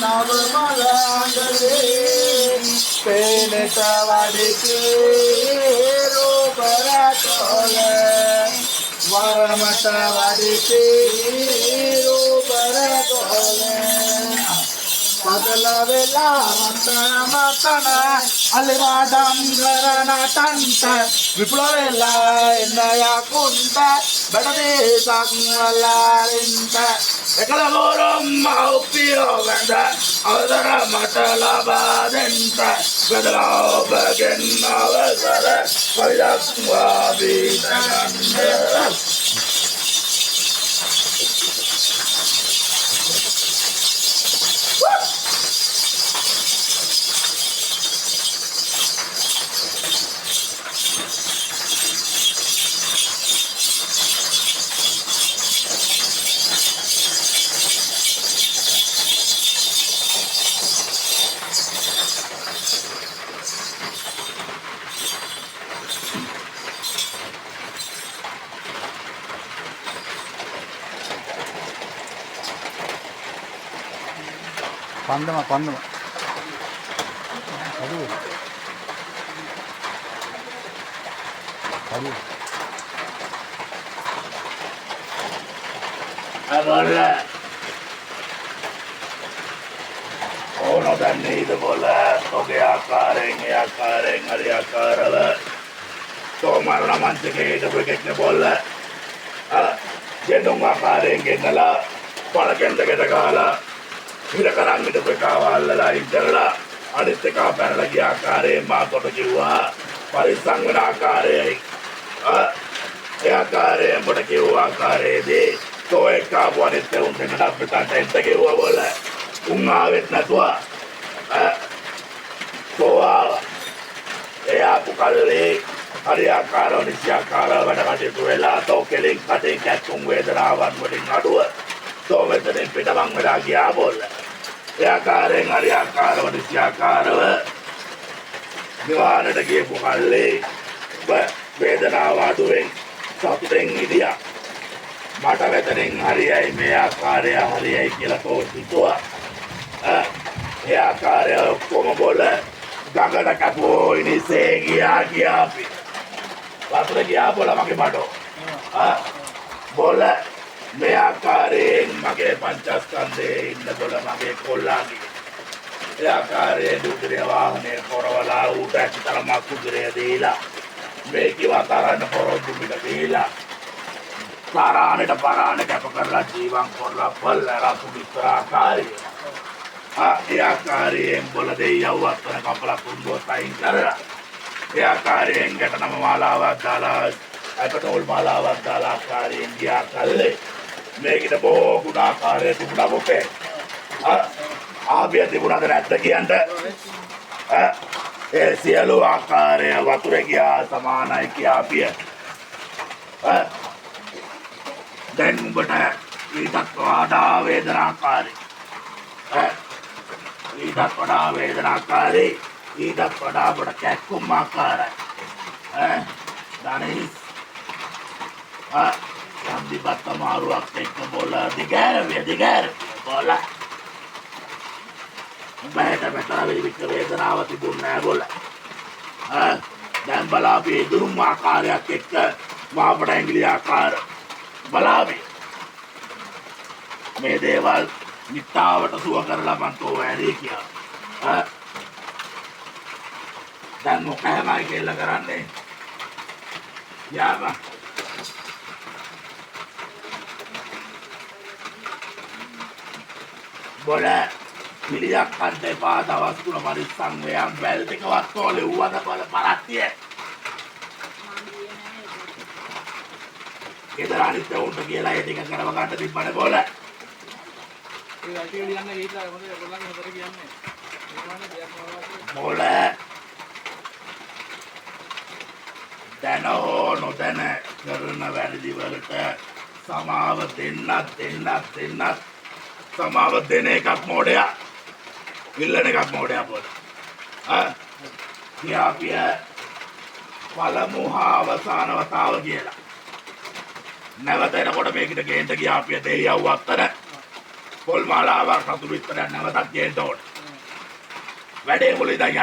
නව මලංගලේ පේනට වඩිතේ රූපරතොල වරමට වඩිතේ රූපරතොල පදල වෙලා මතන අලිවාදම් කරන තන්ත විපුල වෙලා එන්න යකුන්ට බඩදේසක් වලාරින්ට එකල මෝරම් මව්පියෝ වැඳ අවසර මට ලබා දෙන්ට බෙදලා ඔබගෙන් අවසර පරිදක්වා බීතගන්න Pandama. Aduh. Bola. Ono danne itu bola. Toge akareng, hari akarala. Tomar naman sige itu begitnya bola. Jendong akareng genala. Palaken kita kala. Kita karang itu berkawal lain jala. Adik teka per lagi akare mato berjiwa. Parisang menakare. Akare berjiwa akare di. तो एक का बोले थे उनसे ना बताते हैं तके हुआ बोला उंगावे ना तो आप कल ले हरिया कारो निश्चय कारो बना के तो एला तो के लिंक कटे क्या तुम वेदना वन बोले ना तो मैं तेरे पिता बंग में आ गया बोला या कारे हरिया कारो निश्चय कारो निवारण लगे बुखार ले वेदना वादुए सब देंगे दिया මට වෙතනින් හරියයි මේ ආකාරය හරියයි කියලා තෝරනවා. ඒ ආකාරය කොම බොල ගඟට කපෝ ඉනිසේ ගියා අපි. වතුර ගියා බොල මගේ බඩෝ. බොල මේ ආකාරයෙන් මගේ පංචස්කන්ධයේ ඉන්න බොල මගේ කොල්ලාගේ. ඒ ආකාරයෙන් දුතරේ වාහනේ පොරවලා උඩ ඇත්තටම කුදුරේ දීලා මේ කිවතරන්න පොරොත්තු පිට දීලා साराने डपाराने क्या पकड़ला जीवन कोरला पल रातु बिस्तरा कारी या कारी बोला दे या हुआ तो कपड़ा कुंडो साइन कर या कारी इंगे तो नम माला वादाला ऐपटोल माला वादाला कारी इंडिया कल्ले मैं किधर बो गुना कारी तुपड़ा बोके आप ये तुपड़ा तो रहता किया अंदर सियालो आकारे वातुरे किया समान है किया आप ये දැන් උඹට ඊටත් වඩා වේදනාකාරී ඊටත් වඩා වේදනාකාරී ඊටත් වඩා බඩ කැක්කුම් ආකාරයි ධනෙස් සම්දිපත් මාරුවක් එක්ක බෝල දිගෑර බෝල උඹට මෙතන විවිධ වේදනාව තිබුණේ නැහැ බෝල දැන් බලාපේ දුරුම් ආකාරයක් එක්ක මාපට ඇඟිලි ආකාර බලාවේ මේ දේවල් නිට්ටාවට සුව කරලා මන් තෝ වැඩි කියලා දැන් මොකෑමයි කියලා කරන්නේ යාම බොල පිළියක් කන්ට එපා දවස් තුන පරිස්සම් වෙයන් බැල් දෙකවත් තෝලේ උවද බල පරක්තිය ගෙදර අනිත් උන්ට කියලා ඒ ටික කරව ගන්න තිබ්බනේ බෝල. ඒ ඇටි ලියන්න ගිහිල්ලා මොකද ඒගොල්ලන්ගේ හතර කියන්නේ. ඒකමනේ දෙයක් නෝවා. බෝල. දැනෝ නොදැන කරන වැරදි වලට සමාව දෙන්නත් සමාව දෙන එකක් මොඩයා. ඉල්ලන එකක් මොඩයා බෝල. කියාපිය පළමු හා අවසාන වතාව කියලා. නැවත එනකොට මේකට ගේන්න ගියා අපි දෙයියව අත්තර පොල් මාලාවක් රතු විතරක් නැවතත් ගේන්න ඕන. වැඩේ මුලින් ඉඳන්